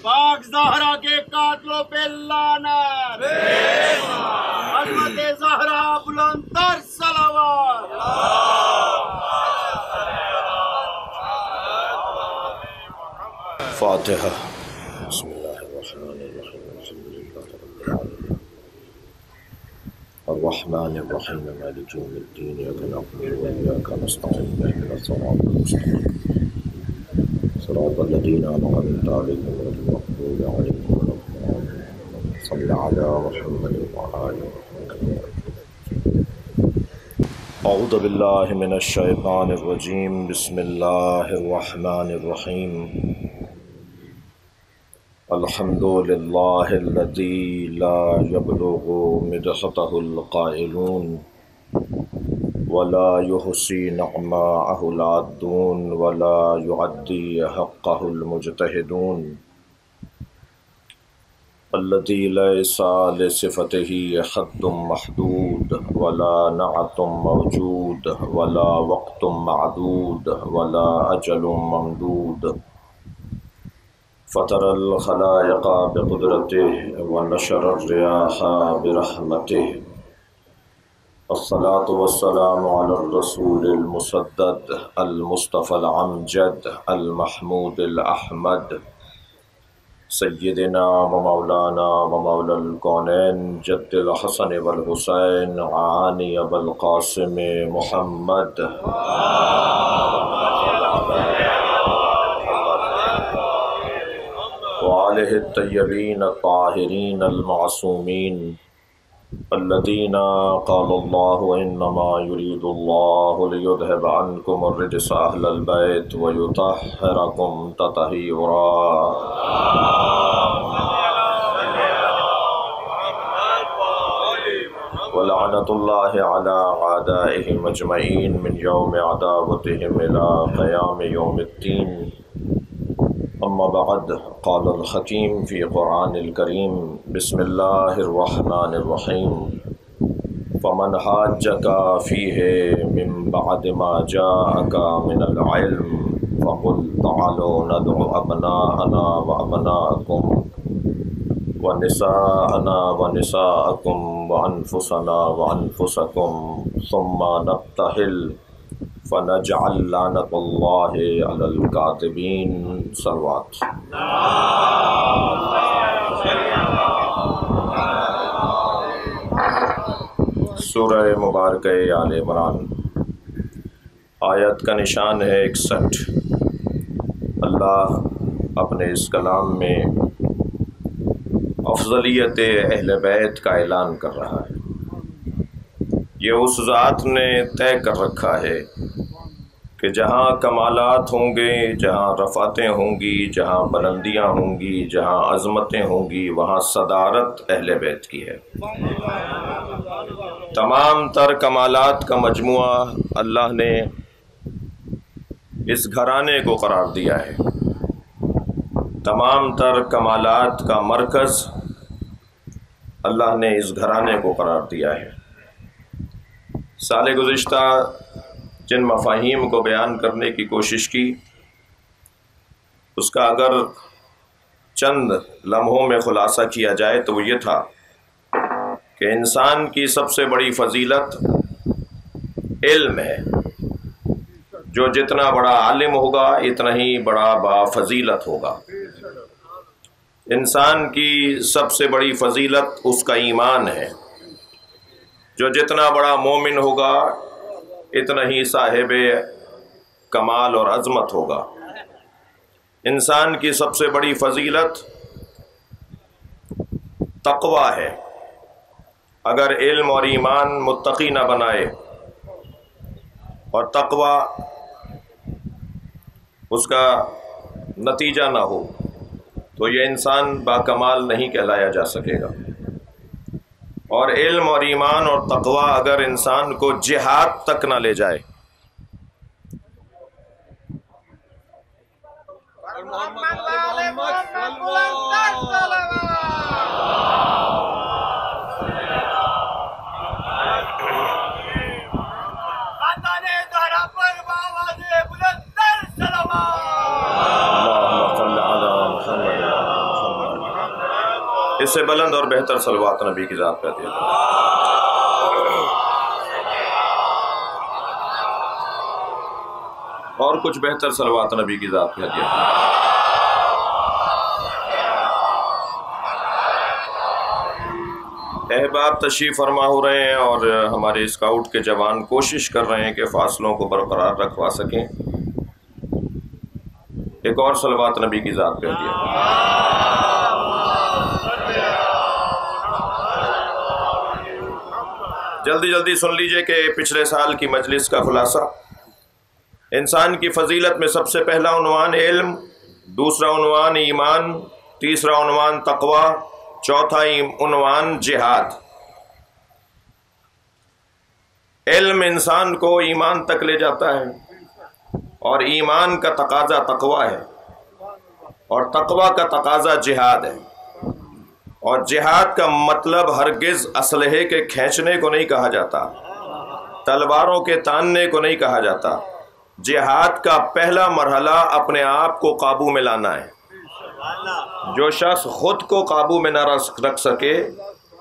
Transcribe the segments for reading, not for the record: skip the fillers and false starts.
پاک زہرا کے قاتلوں پہ لعنت، عظمت زہرا بلند تر صلوات۔ فاتحہ۔ بسم اللہ الرحمن الرحیم، الحمد للہ رب العالمین، الرحمن الرحیم، مالک یوم الدین، ایاک نعبد و ایاک نستعین، اہدنا الصراط المستقیم، صراط الذین انعمت علیہم غیر المغضوب علیہم ولا الضالین، صلی علی محمد وعلی آل محمد۔ اعوذ باللہ من الشیطان الرجیم، بسم اللہ الرحمن الرحیم، الحمد للہ الذی لا یبلغ مدحتہ القائلون ولا یحصی نعماءہ العادون ولا یعدی حقہ المجتہدون، الذی لیس لصفتہ حد محدود ولا نعت موجود ولا وقت معدود ولا اجل ممدود، فطر الخلائق بقدرته ونشر الرياح برحمته، الصلاة والسلام على الرسول المسدد المصطفى العمجد المحمود الأحمد، سيدنا ومولانا ومولى الكونين جد الحسن والحسين عاني أبا القاسم محمد وآلہ الطیبین الطاہرین المعصومین الذین قال اللہ انما یرید اللہ لیذہب عنکم الرجس اہل البیت ویطہرکم تطہیرا۔ ولعنۃ اللہ علی اعدائہم اجمعین من یوم عداوتہم الی قیام یوم الدین، اما بعد، قال الحکیم فی قرآن الکریم، بسم اللہ الرحمن الرحیم، فمن حاجک فیہ من بعد ما جاءک من العلم فقل تعالوا ندعو ابناءنا وابناءکم ونساءنا ونساءکم وانفسنا وانفسکم ثم نبتہل فنجعل لعنۃ اللہ علی الکاذبین۔ صلوات۔ سورہ مبارکہ آل عمران، آیت کا نشان ہے 61۔ اللہ اپنے اس کلام میں افضلیت اہل بیت کا اعلان کر رہا ہے۔ یہ اس ذات نے طے کر رکھا ہے کہ جہاں کمالات ہوں گے، جہاں رفعتیں ہوں گی، جہاں بلندیاں ہوں گی، جہاں عظمتیں ہوں گی، وہاں صدارت اہل بیت کی ہے۔ تمام تر کمالات کا مجموعہ اللہ نے اس گھرانے کو قرار دیا ہے، تمام تر کمالات کا مرکز اللہ نے اس گھرانے کو قرار دیا ہے۔ سال گزشتہ جن مفاہیم کو بیان کرنے کی کوشش کی، اس کا اگر چند لمحوں میں خلاصہ کیا جائے تو وہ یہ تھا کہ انسان کی سب سے بڑی فضیلت علم ہے۔ جو جتنا بڑا عالم ہوگا اتنا ہی بڑا بافضیلت ہوگا۔ انسان کی سب سے بڑی فضیلت اس کا ایمان ہے۔ جو جتنا بڑا مومن ہوگا اتنا ہی صاحب کمال اور عظمت ہوگا۔ انسان کی سب سے بڑی فضیلت تقوی ہے۔ اگر علم اور ایمان متقی نہ بنائے اور تقوی اس کا نتیجہ نہ ہو تو یہ انسان باکمال نہیں کہلایا جا سکے گا۔ اور علم اور ایمان اور تقوی اگر انسان کو جہاد تک نہ لے جائے، اس سے بلند اور بہتر صلوات نبی کی ذات پہ عطا فرما۔ اور کچھ بہتر صلوات نبی کی ذات پہ عطا فرما۔ احباب تشریف فرما ہو رہے ہیں اور ہمارے اسکاؤٹ کے جوان کوشش کر رہے ہیں کہ فاصلوں کو برقرار رکھوا سکیں۔ ایک اور صلوات نبی کی ذات پہ عطا فرما۔ جلدی سن لیجئے کہ پچھلے سال کی مجلس کا خلاصہ۔ انسان کی فضیلت میں سب سے پہلا عنوان علم، دوسرا عنوان ایمان، تیسرا عنوان تقوی، چوتھا عنوان جہاد۔ علم انسان کو ایمان تک لے جاتا ہے اور ایمان کا تقاضا تقوی ہے اور تقوی کا تقاضا جہاد ہے، اور جہاد کا مطلب ہرگز اسلحے کے کھینچنے کو نہیں کہا جاتا، تلواروں کے تاننے کو نہیں کہا جاتا۔ جہاد کا پہلا مرحلہ اپنے آپ کو قابو میں لانا ہے۔ جو شخص خود کو قابو میں نہ رکھ سکے،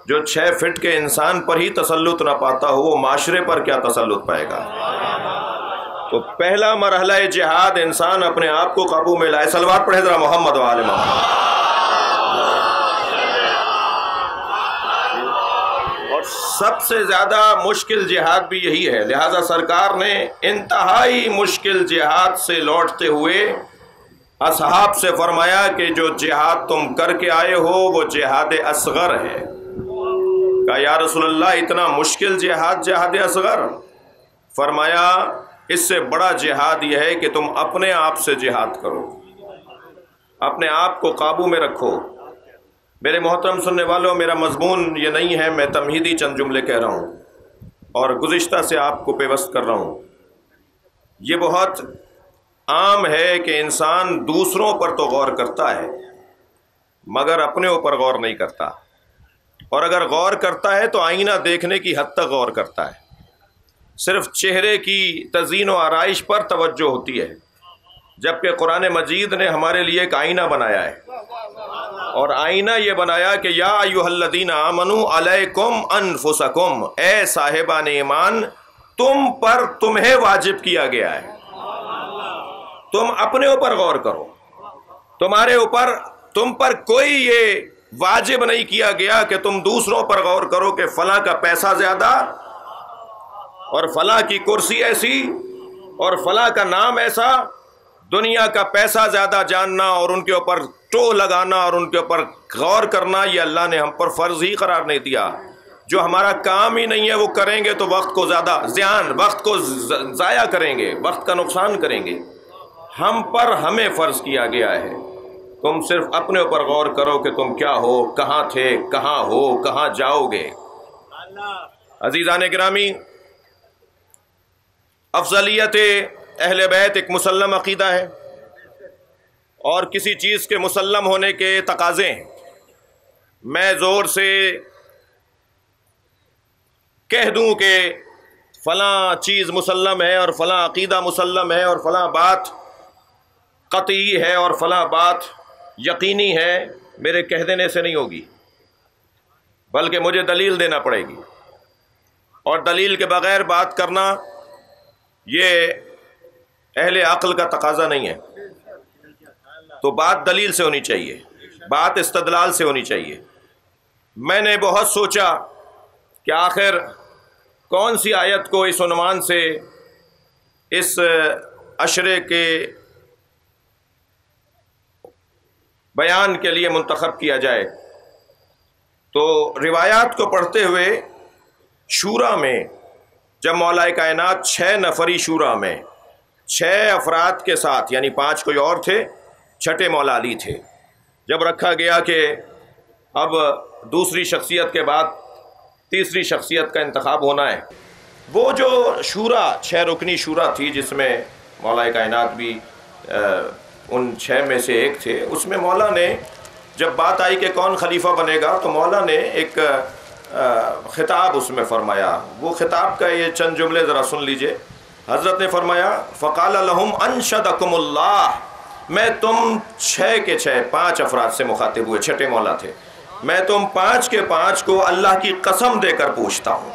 جو 6 فٹ کے انسان پر ہی تسلط نہ پاتا ہو، وہ معاشرے پر کیا تسلط پائے گا؟ تو پہلا مرحلہ جہاد انسان اپنے آپ کو قابو میں لائے۔ صلوات پڑھے ذرا محمد و آل محمد۔ اور سب سے زیادہ مشکل جہاد بھی یہی ہے، لہذا سرکار نے انتہائی مشکل جہاد سے لوٹتے ہوئے اصحاب سے فرمایا کہ جو جہاد تم کر کے آئے ہو وہ جہاد اصغر ہے۔ کہا یا رسول اللہ اتنا مشکل جہاد، جہاد اصغر؟ فرمایا اس سے بڑا جہاد یہ ہے کہ تم اپنے آپ سے جہاد کرو، اپنے آپ کو قابو میں رکھو۔ میرے محترم سننے والوں، میرا مضمون یہ نہیں ہے، میں تمہیدی چند جملے کہہ رہا ہوں اور گزشتہ سے آپ کو پیوست کر رہا ہوں۔ یہ بہت عام ہے کہ انسان دوسروں پر تو غور کرتا ہے مگر اپنے اوپر غور نہیں کرتا، اور اگر غور کرتا ہے تو آئینہ دیکھنے کی حد تک غور کرتا ہے، صرف چہرے کی تزئین و آرائش پر توجہ ہوتی ہے، جبکہ قرآن مجید نے ہمارے لیے ایک آئینہ بنایا ہے، اور آئینہ یہ بنایا کہ یا ایھا الذین آمنوا علیکم انفسکم، اے صاحبان ایمان تم پر تمہیں واجب کیا گیا ہے، تم اپنے اوپر غور کرو، تم پر کوئی یہ واجب نہیں کیا گیا کہ تم دوسروں پر غور کرو کہ فلاں کا پیسہ زیادہ اور فلاں کی کرسی ایسی اور فلاں کا نام ایسا۔ دنیا کا پیسہ زیادہ جاننا اور ان کے اوپر ٹو لگانا اور ان کے اوپر غور کرنا یہ اللہ نے ہم پر فرض ہی قرار نہیں دیا۔ جو ہمارا کام ہی نہیں ہے وہ کریں گے تو وقت کو وقت کو ضائع کریں گے، وقت کا نقصان کریں گے۔ ہم پر ہمیں فرض کیا گیا ہے، تم صرف اپنے اوپر غور کرو کہ تم کیا ہو، کہاں تھے، کہاں ہو، کہاں جاؤ گے۔ عزیزان گرامی، افضلیت اہل بیت ایک مسلم عقیدہ ہے اور کسی چیز کے مسلم ہونے کے تقاضے ہیں۔ میں زور سے کہہ دوں کہ فلاں چیز مسلم ہے اور فلاں عقیدہ مسلم ہے اور فلاں بات قطعی ہے اور فلاں بات یقینی ہے، میرے کہہ دینے سے نہیں ہوگی، بلکہ مجھے دلیل دینا پڑے گی، اور دلیل کے بغیر بات کرنا یہ اہل عقل کا تقاضا نہیں ہے۔ تو بات دلیل سے ہونی چاہیے، بات استدلال سے ہونی چاہیے۔ میں نے بہت سوچا کہ آخر کون سی آیت کو اس عنوان سے اس عشرے کے بیان کے لیے منتخب کیا جائے، تو روایات کو پڑھتے ہوئے شورا میں جب مولا کائنات 6 نفری شورا میں 6 افراد کے ساتھ، یعنی 5 کوئی اور تھے، 6ٹھے مولا علی تھے، جب رکھا گیا کہ اب دوسری شخصیت کے بعد تیسری شخصیت کا انتخاب ہونا ہے، وہ جو شورا 6 رکنی شورا تھی جس میں مولا کائنات بھی ان 6 میں سے ایک تھے، اس میں مولا نے جب بات آئی کہ کون خلیفہ بنے گا تو مولا نے ایک خطاب اس میں فرمایا۔ وہ خطاب کا یہ چند جملے ذرا سن لیجئے۔ حضرت نے فرمایا فقال لهم انشدکم اللہ، میں تم 6 کے 6 5 افراد سے مخاطب ہوئے، 6ٹھے مولا تھے، میں تم 5 کے 5 کو اللہ کی قسم دے کر پوچھتا ہوں.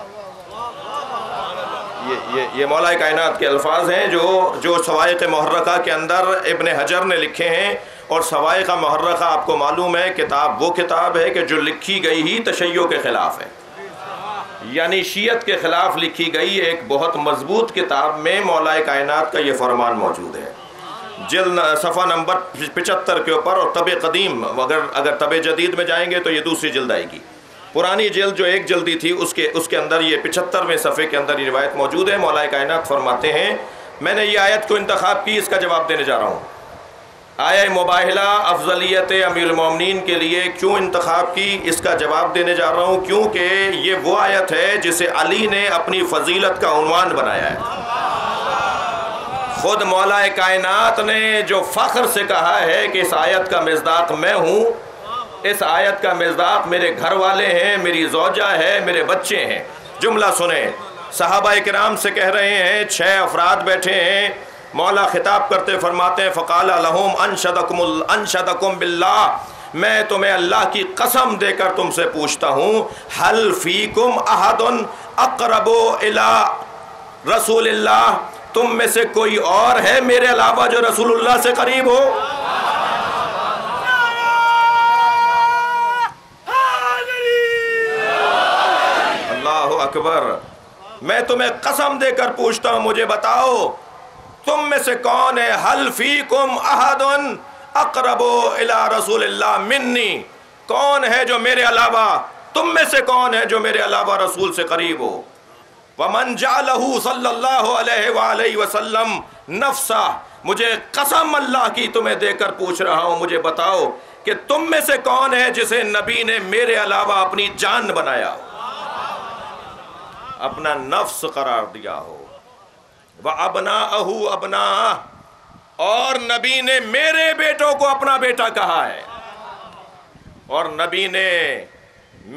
یہ مولا کائنات کے الفاظ ہیں جو سوائق محرقہ کے اندر ابن حجر نے لکھے ہیں. اور سوائق محرقہ آپ کو معلوم ہے کتاب وہ کتاب ہے کہ جو لکھی گئی ہی تشیع کے خلاف ہے، یعنی شیعت کے خلاف لکھی گئی ایک بہت مضبوط کتاب میں مولا کائنات کا یہ فرمان موجود ہے. جلد صفحہ نمبر 75 کے اوپر، اور طب قدیم اگر طب جدید میں جائیں گے تو یہ دوسری جلد آئے گی. پرانی جلد جو ایک جلدی تھی اس کے اندر یہ 75ویں صفحے کے اندر یہ روایت موجود ہے. مولا کائنات فرماتے ہیں میں نے یہ آیت کو انتخاب کی، اس کا جواب دینے جا رہا ہوں. آیہ مباہلہ افضلیت امیر المومنین کے لیے کیوں انتخاب کی، اس کا جواب دینے جا رہا ہوں کیونکہ یہ وہ آیت ہے جسے علی نے اپنی فضیلت کا عنوان بنایا ہے. خود مولا کائنات نے جو فخر سے کہا ہے کہ اس آیت کا مصداق میں ہوں، اس آیت کا مصداق میرے گھر والے ہیں، میری زوجہ ہے، میرے بچے ہیں. جملہ سنیں، صحابہ کرام سے کہہ رہے ہیں، 6 افراد بیٹھے ہیں، مولا خطاب کرتے فرماتے ہیں فقال لہم انشدکم باللہ، میں تمہیں اللہ کی قسم دے کر تم سے پوچھتا ہوں، حل فیکم احد اقرب الی رسول اللہ، تم میں سے کوئی اور ہے میرے علاوہ جو رسول اللہ سے قریب ہو؟ اللہ اکبر. میں تمہیں قسم دے کر پوچھتا ہوں، مجھے بتاؤ تم میں سے کون ہے، حل فیکم احد اقرب الی رسول اللہ منی، کون ہے جو میرے علاوہ، تم میں سے کون ہے جو میرے علاوہ رسول سے قریب ہو؟ ومن جعلہ صلی اللہ علیہ وآلہ وسلم نفسہ، مجھے قسم اللہ کی تمہیں دے کر پوچھ رہا ہوں، مجھے بتاؤ کہ تم میں سے کون ہے جسے نبی نے میرے علاوہ اپنی جان بنایا ہو، اپنا نفس قرار دیا ہو. وَأَبْنَاءَهُ أَبْنَاءَهُ، اور نبی نے میرے بیٹوں کو اپنا بیٹا کہا ہے، اور نبی نے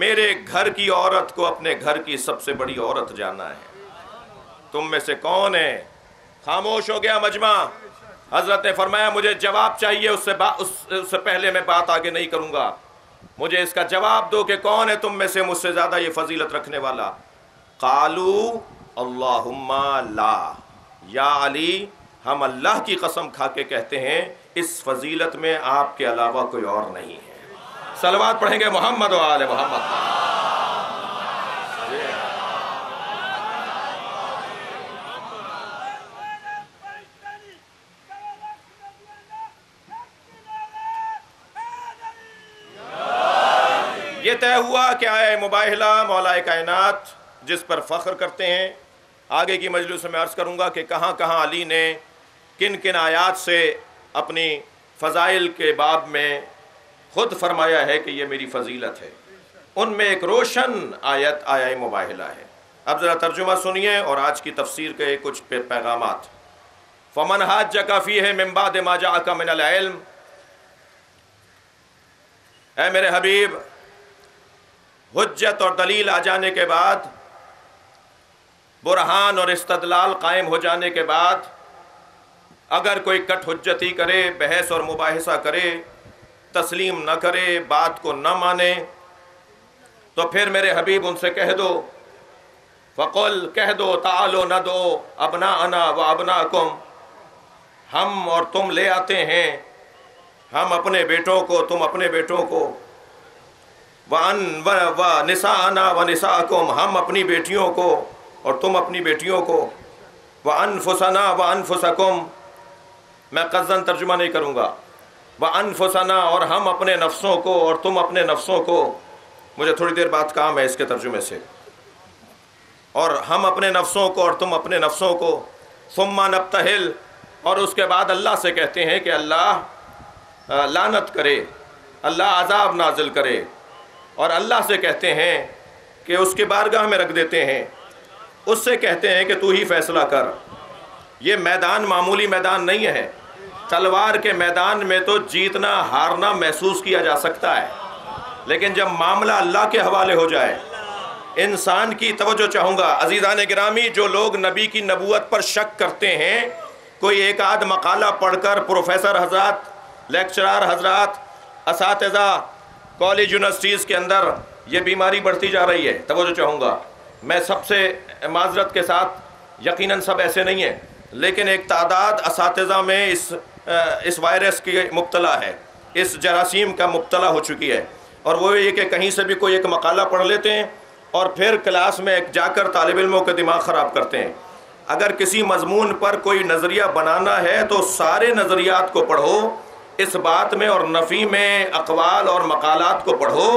میرے گھر کی عورت کو اپنے گھر کی سب سے بڑی عورت جانا ہے. تم میں سے کون ہے؟ خاموش ہو گیا مجمع. حضرت نے فرمایا مجھے جواب چاہیے، اس سے پہلے میں بات آگے نہیں کروں گا، مجھے اس کا جواب دو کہ کون ہے تم میں سے مجھ سے زیادہ یہ فضیلت رکھنے والا. قالوا اللہم لا، یا علی ہم اللہ کی قسم کھا کے کہتے ہیں اس فضیلت میں آپ کے علاوہ کوئی اور نہیں ہے. صلوات پڑھیں گے محمد و آل محمد. یہ طے ہوا کہ آئے مباہلہ مولا کائنات جس پر فخر کرتے ہیں. آگے کی مجلس میں عرض کروں گا کہ کہاں کہاں علی نے کن کن آیات سے اپنی فضائل کے باب میں خود فرمایا ہے کہ یہ میری فضیلت ہے. ان میں ایک روشن آیت آیہ مباہلہ ہے. اب ذرا ترجمہ سنیے اور آج کی تفسیر کے کچھ پیغامات. فمن حاجک فیہ من بعد ما جاءک من العلم، اے میرے حبیب حجت اور دلیل آ جانے کے بعد، برہان اور استدلال قائم ہو جانے کے بعد، اگر کوئی کٹ حجتی کرے، بحث اور مباحثہ کرے، تسلیم نہ کرے، بات کو نہ مانے، تو پھر میرے حبیب ان سے کہہ دو، فقل کہہ دو، تعالو ندعو ابناءنا و ابناءکم، ہم اور تم لے آتے ہیں، ہم اپنے بیٹوں کو، تم اپنے بیٹوں کو، وَنِسَاءَنَا وَنِسَاءَكُمْ، ہم اپنی بیٹیوں کو اور تم اپنی بیٹیوں کو، وَأَنفُسَنَا وَأَنفُسَكُمْ، میں قصداً ترجمہ نہیں کروں گا، وَأَنفُسَنَا، اور ہم اپنے نفسوں کو اور تم اپنے نفسوں کو، مجھے تھوڑی دیر بعد کام ہے اس کے ترجمے سے، اور ہم اپنے نفسوں کو اور تم اپنے نفسوں کو، ثُمَّ نَبْتَهِلْ، اور اس کے بعد اللہ سے کہتے ہیں کہ اللہ لعنت کرے، اللہ عذاب نازل کرے، اور اللہ سے کہتے ہیں کہ اس کے بارگاہ میں رکھ دیتے ہیں، اس سے کہتے ہیں کہ تو ہی فیصلہ کر. یہ میدان معمولی میدان نہیں ہے. تلوار کے میدان میں تو جیتنا ہارنا محسوس کیا جا سکتا ہے، لیکن جب معاملہ اللہ کے حوالے ہو جائے، انسان کی توجہ چاہوں گا عزیزان گرامی، جو لوگ نبی کی نبوت پر شک کرتے ہیں، کوئی ایک آدھ مقالہ پڑھ کر پروفیسر حضرات، لیکچرار حضرات، اساتذہ کالج یونیورسٹیز کے اندر یہ بیماری بڑھتی جا رہی ہے. توجہ چاہوں گا، میں سب سے معذرت کے ساتھ، یقیناً سب ایسے نہیں ہیں، لیکن ایک تعداد اساتذہ میں اس وائرس کی مبتلا ہے، اس جراثیم کا مبتلا ہو چکی ہے. اور وہ یہ کہ کہیں سے بھی کوئی ایک مقالہ پڑھ لیتے ہیں اور پھر کلاس میں جا کر طالب علموں کا دماغ خراب کرتے ہیں. اگر کسی مضمون پر کوئی نظریہ بنانا ہے تو سارے نظریات کو پڑھو، اس بات میں اور نفی میں اقوال اور مقالات کو پڑھو،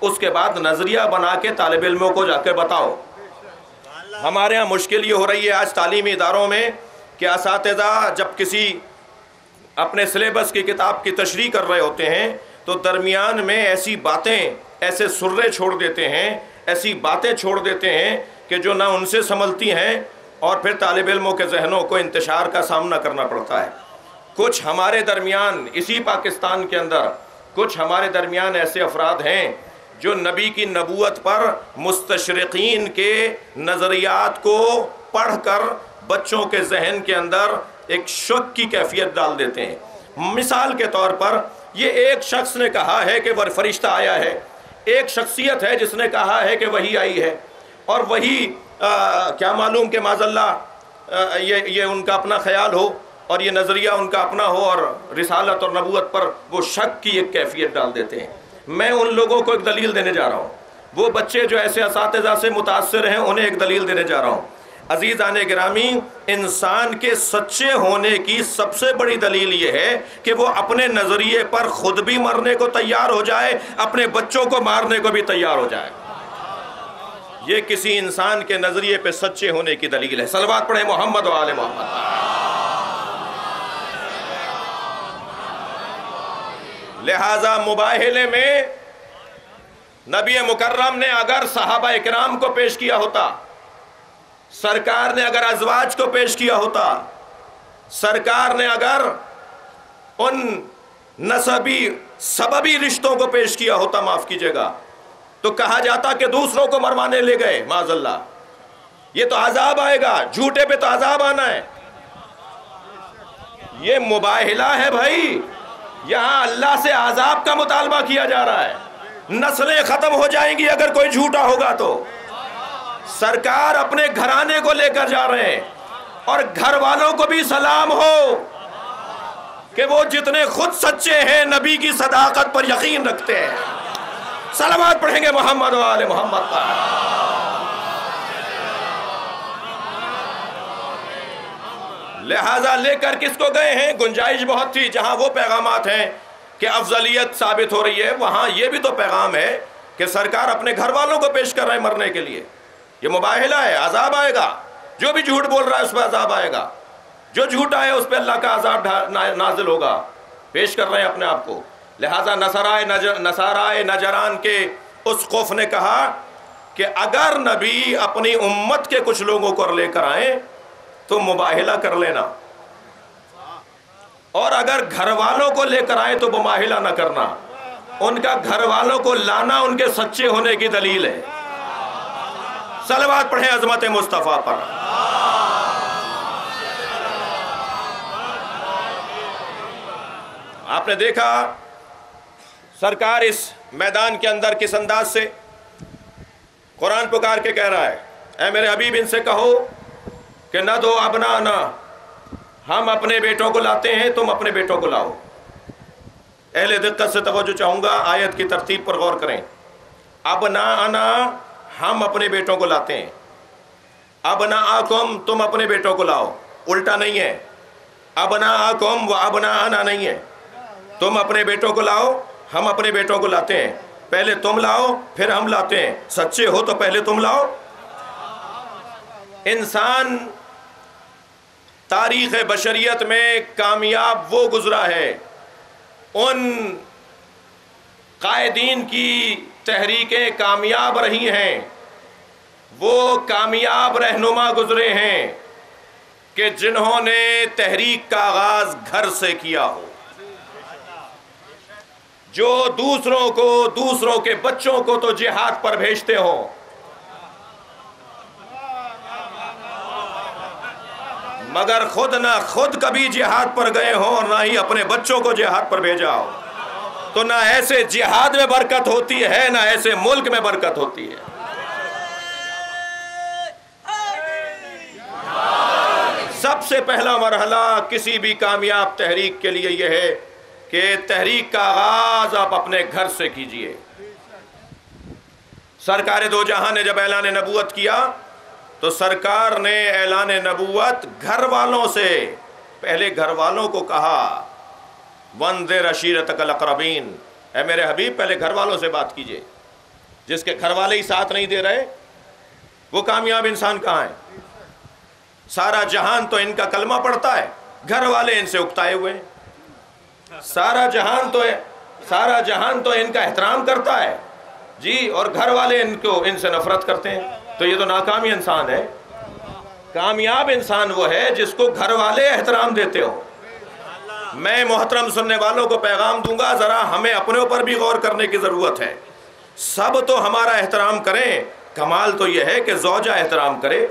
اس کے بعد نظریہ بنا کے طالب علموں کو جا کے بتاؤ. ہمارے ہاں مشکل یہ ہو رہی ہے آج تعلیمی اداروں میں کہ اساتذہ جب کسی اپنے سلیبس کی کتاب کی تشریح کر رہے ہوتے ہیں تو درمیان میں ایسی باتیں، ایسے سرے چھوڑ دیتے ہیں، ایسی باتیں چھوڑ دیتے ہیں کہ جو نہ ان سے سنبھلتی ہیں، اور پھر طالب علموں کے ذہنوں کو انتشار کا سامنا کرنا پڑتا ہے. کچھ ہمارے درمیان، اسی پاکستان کے اندر کچھ ہمارے درمیان ایسے افراد ہیں جو نبی کی نبوت پر مستشرقین کے نظریات کو پڑھ کر بچوں کے ذہن کے اندر ایک شک کی کیفیت ڈال دیتے ہیں. مثال کے طور پر یہ ایک شخص نے کہا ہے کہ وہ فرشتہ آیا ہے، ایک شخصیت ہے جس نے کہا ہے کہ وحی آئی ہے، اور وہی کیا معلوم کہ معاذ اللہ یہ ان کا اپنا خیال ہو اور یہ نظریہ ان کا اپنا ہو، اور رسالت اور نبوت پر وہ شک کی ایک کیفیت ڈال دیتے ہیں. میں ان لوگوں کو ایک دلیل دینے جا رہا ہوں، وہ بچے جو ایسے اساتذہ سے متاثر ہیں انہیں ایک دلیل دینے جا رہا ہوں. عزیزان گرامی، انسان کے سچے ہونے کی سب سے بڑی دلیل یہ ہے کہ وہ اپنے نظریے پر خود بھی مرنے کو تیار ہو جائے، اپنے بچوں کو مارنے کو بھی تیار ہو جائے. یہ کسی انسان کے نظریے پہ سچے ہونے کی دلیل ہے. صلوات پڑھیں محمد و آل محمد. لہذا مباہلے میں نبی مکرم نے اگر صحابہ اکرام کو پیش کیا ہوتا، سرکار نے اگر ازواج کو پیش کیا ہوتا، سرکار نے اگر ان نسبی سببی رشتوں کو پیش کیا ہوتا، معاف کیجئے گا، تو کہا جاتا کہ دوسروں کو مروانے لے گئے. معاذ اللہ، یہ تو عذاب آئے گا، جھوٹے پہ تو عذاب آنا ہے. یہ مباہلہ ہے بھائی، یہاں اللہ سے عذاب کا مطالبہ کیا جا رہا ہے. نسلیں ختم ہو جائیں گی اگر کوئی جھوٹا ہوگا تو. سرکار اپنے گھرانے کو لے کر جا رہے ہیں، اور گھر والوں کو بھی سلام ہو کہ وہ جتنے خود سچے ہیں نبی کی صداقت پر یقین رکھتے ہیں. صلوات پڑھیں گے محمد و آل محمد پر. لہذا لے کر کس کو گئے ہیں؟ گنجائش بہت تھی. جہاں وہ پیغامات ہیں کہ افضلیت ثابت ہو رہی ہے، وہاں یہ بھی تو پیغام ہے کہ سرکار اپنے گھر والوں کو پیش کر رہے ہیں مرنے کے لیے. یہ مباہلہ ہے، عذاب آئے گا. جو بھی جھوٹ بول رہا ہے اس پہ عذاب آئے گا، جو جھوٹا ہے اس پہ اللہ کا عذاب نازل ہوگا. پیش کر رہے ہیں اپنے آپ کو. لہذا نصارائے نجران کے اسقف نے کہا کہ اگر نبی اپنی امت کے کچھ لوگوں کو لے کر آئیں تو مباہلہ کر لینا، اور اگر گھر والوں کو لے کر آئے تو مباہلہ نہ کرنا. ان کا گھر والوں کو لانا ان کے سچے ہونے کی دلیل ہے. صلوات پڑھیں عظمت مصطفیٰ پر. آپ نے دیکھا سرکار اس میدان کے اندر کس انداز سے قرآن پکار کے کہہ رہا ہے، اے میرے حبیب ان سے کہو کہ نہ دو ابنانا، ہم اپنے بیٹوں کو لاتے ہیں، تم اپنے بیٹوں کو لاؤ. اہل دقت سے توجہ چاہوں گا، آیت کی ترتیب پر غور کریں. ابنانا، ہم اپنے بیٹوں کو لاتے ہیں. ابناءکم، تم اپنے بیٹوں کو لاؤ. الٹا نہیں ہے، ابناءکم و ابناءنا نہیں ہے. تم اپنے بیٹوں کو لاؤ، ہم اپنے بیٹوں کو لاتے ہیں. پہلے تم لاؤ پھر ہم لاتے ہیں. سچے ہو تو پہلے تم لاؤ. انسان تاریخ بشریت میں کامیاب وہ گزرا ہے، ان قائدین کی تحریکیں کامیاب رہی ہیں، وہ کامیاب رہنما گزرے ہیں کہ جنہوں نے تحریک کا آغاز گھر سے کیا ہو، جو دوسروں کو، دوسروں کے بچوں کو تو جہاد پر بھیجتے ہوں، مگر خود نہ خود کبھی جہاد پر گئے ہوں اور نہ ہی اپنے بچوں کو جہاد پر بھیجا ہو. تو نہ ایسے جہاد میں برکت ہوتی ہے نہ ایسے ملک میں برکت ہوتی ہے. سب سے پہلا مرحلہ کسی بھی کامیاب تحریک کے لیے یہ ہے کہ تحریک کا آغاز آپ اپنے گھر سے کیجئے. سرکار دو جہاں نے جب اعلان نبوت کیا تو سرکار نے اعلان نبوت گھر والوں سے پہلے گھر والوں کو کہا وَانذِرْ عَشِيرَتَكَ الْأَقْرَبِينَ، اے میرے حبیب پہلے گھر والوں سے بات کیجئے. جس کے گھر والے ہی ساتھ نہیں دے رہے وہ کامیاب انسان کہاں ہے؟ سارا جہان تو ان کا کلمہ پڑھتا ہے، گھر والے ان سے اکتائے ہوئے ہیں. سارا جہان تو ان کا احترام کرتا ہے جی، اور گھر والے ان سے نفرت کرتے ہیں. تو یہ تو ناکامی انسان ہے. کامیاب انسان وہ ہے جس کو گھر والے احترام دیتے ہو. میں محترم سننے والوں کو پیغام دوں گا، ذرا ہمیں اپنے اوپر بھی غور کرنے کی ضرورت ہے. سب تو ہمارا احترام کریں، کمال تو یہ ہے کہ زوجہ احترام کرے،